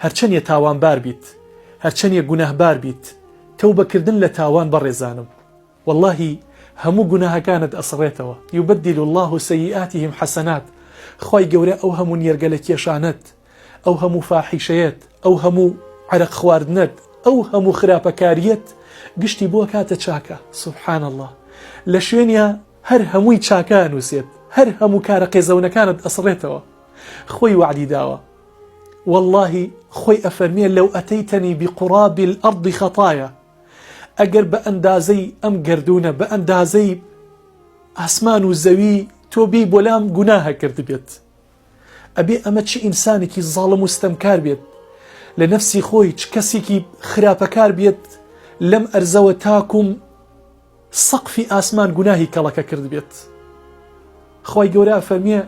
هەرچەندە تاوانبار بیت، هەرچەندە گوناهبار بیت، تەوبەکردن لە تاوان بەڕێزانم واللهی هەموو گوناهەکانت ئەسڕێتەوە. یوبەدیل الله سەیئاتیهم حەسەنات. خی گەورە ئەو هەموو نیێرگە لە کێشانت، ئەو هەموو فاحیشەیەت، ئەو هەموو عەرەق خواردنت، ئەو هەموو خراپەکاریەت گشتی بۆ کاتە چاکە. سوبحان الله. لە شوێنە هەر هەمووی چاکە نووسێت، هەر هەموو کارە قێزەونەکانت ئەسڕێتەوە. خۆی وعدی داوە واللهی خۆی ئەفەرمێ لەو ئەتەیتەنی بقڕابی الأرض خەطایا. ئەگەر بە ئەندازەی ئەم گردونە، بە ئەندازەی ئاسمان و زەوی تۆ بی بۆ لام گوناهە کرد بێت، ئەبێ ئەمە چ ئینسانێکی زاڵم و ستەمکار بێت لە نەفسی خۆی، چ کەسێکی خراپەکار بێت لەم ئەرزەوە تاکوم سەقفی ئاسمان گوناهی کەڵەکە کرد بێت. خی گەورە فەرمیە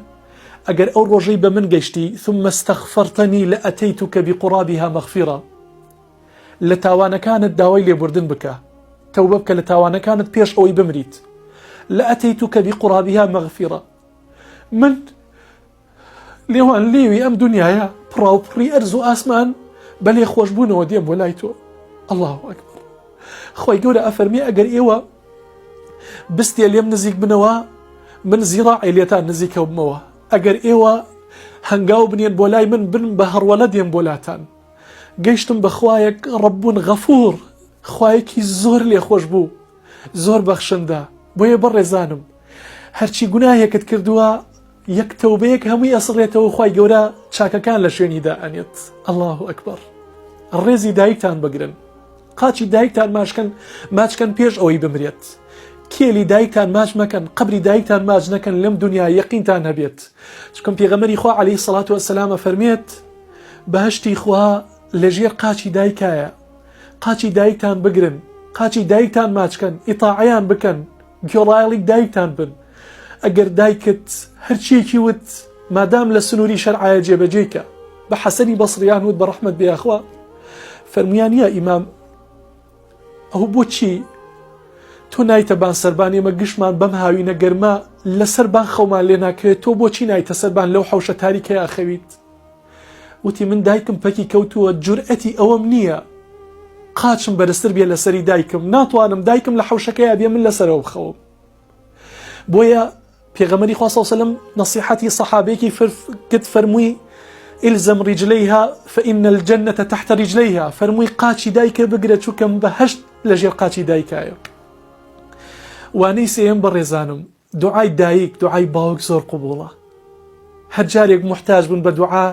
ئەگەر ئەو ڕۆژەی بە من گەشتی ثم استغفرتنی لأتيتك بقرابها مغفرة، لە تاوانەکانت داوای لێبوردن بکە، تەوبە بکە لە تاوانەکانت پێش ئەوەی بمریت. لأتيتك بقرابها مغفرة، من لێوان لێوی ئەم دنیاە پڕاوپڕی ئەرز و ئاسمان بەلێ خۆشببوونەوە دێم بۆ لای تۆ. الله ئەکبەر. خی گەورە ئەفەرمی ئەگەر ئێوە بستێ لێم نزیک بنەوە من زیڕاعی لێتان نزیکە بمەوە، ئەگەر ئێوە هەنگاو بنێن بۆ لای من بن بە هەڕوەلە دێم بۆ لاتان. گەیشتم بە خوایەک ڕەبون غەفوور، خوایەکی زۆر لێ خۆش بوو، زۆر بەخشندە. بۆیە بەڕێزانم هەرچی گوناهێکت کردووە یەک تەوبەیەک هەمووی ئەسڕێتەوە، خی گەورە چاکەکان لە شوێنیدا ئەنێت. الله ئەکبەر. ڕێزی دایکتان بگرن، قاچی دایکتان ماچکەن پێش ئەوەی بمرێت، کێلی دایکتان ماچ مەکەن، قبری دایکتان ماچ نەکەن، لەم دنیا یەقینتان هەبێت. چکەم پێغەمبەری خوا عەلەیهی سەڵات وەسەلام فەرمێت بەهەشتی خوا لەژێر قاچی دایکایە. قاچی دایکتان بگرن، قاچی دایکتان ماچکەن، ئیتاعەیان بکەن، گوێڕایەڵی دایکتان بن. ئەگەر دایکت هەرچیەکی وت مادام لە سنووری شەرعایە جێبەجێکە. بە حەسەنی بەسڕیان وت بە ڕەحمەت بێخوا فەرمویانیە ئیمام ئەو بۆچی تۆ نایتە بان سەربان، ئێمە گشتمان بەم هاوینە گەرمە لەسەر بان خەومان لێ ناکەوێت، تۆ بۆچی نایتە سەربان لەو حەوشە تاریکەیە خەویت؟ وتی من دایکم پەکی کەوتووە، جورئەتی ئەوەم نییە قاچم بەرزتر بێ لەسەری دایکم، ناتوانم دایکم لە حەوشەکەیە بێ من لەسەرەوە بخەوم. بۆیە پێغەمبەری خوا صلی الله علیه و سلم نصیحەتی سەحابەیەکی کرد، فەرمووی ئیلزەم ڕیجلەیها فإن الجنة تحت رجليها. فەرمووی قاچی دایکە بگرە چووکەم بەهەشت لەژێر قاچی دایکایە. وانەی سێیەم بەڕێزانم دوعای دایک، دوعای باوک زۆر قبوڵە. هەر جارێک محتاج بوون بە دوعا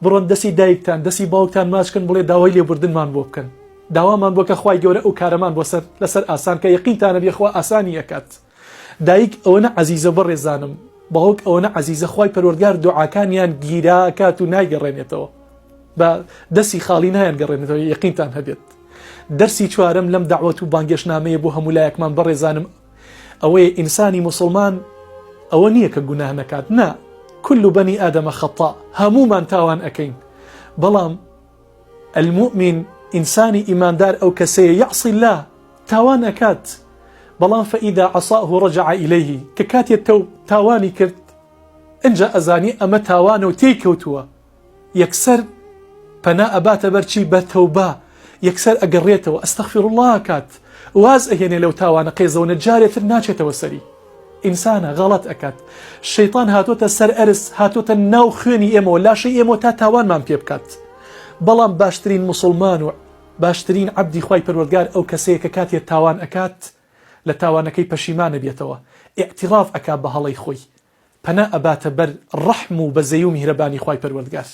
بڕۆن دەستی دایکتان دەستی باوکتان ماچکن، بڵێ داوای لێبوردنمان بۆ بکەن، داوامان بۆ کە خی گەورە ئەو کارەمان بۆ لەسەر ئاسان کە یەقینتانە بێخوا ئاسانی ئەکات. دایک ئەوەنە عەزیزە بەڕێزانم، باوک ئەوەنە عەزیزە خی پەروەردگار دوعاکانیان گیرا ئەکات و نایگەڕێنێتەوە، بە دەستی خاڵی نایانگەڕێنێتەوە، یەقینتان هەبێت. دەرسی چوارەم لەم دەعوەت و بانگێشنامەیە بۆ هەموو لایەکمان بەڕێزانم ئەوەیە ئینسانی مسلمان ئەوە نییە کە گوناه نەکات، نا، كل بني آدم خطاء، هەموومان تاوان ئەکەین، بەڵام المؤمن ئینسانی ئیماندار ئەو کەسەیە یعصی الله تاوان ئەکات، بەڵام فإذا عصاه رجع إليه، کە کاتێ تاوانی کرد ئەنجا ئەزانی ئەمە تاوانە و تێی کەوتووە، یەکسەر پەنا ئەباتە بەرچی بە تەوبە، یەکسەر ئەگەڕێتەوە ئەستەغفر الله ئەکات، واز ئەهێنێ لەو تاوانە قێزەونە، جارێتر ناچێتەوە سەری. ئینسانە غەڵەت ئەکات، شەیطان هاتۆتە سەر ئەرز، هاتۆتە ناو خوێنی ئێمەوە، لاشەی ئێمە تا تاوانمان پێ بکات. بەڵام باشترین مسلمان و باشترین عەبدی خی پەروەردگار ئەو کەسەیە کە کاتێ تاوان ئەکات لە تاوانەکەی پەشیمانە بێتەوە، ئیعتراف ئەکات بە هەڵەی خۆی، پەنا ئەباتە بەر ڕەحم و بەزەی و میهرەبانی خی پەروەردگار.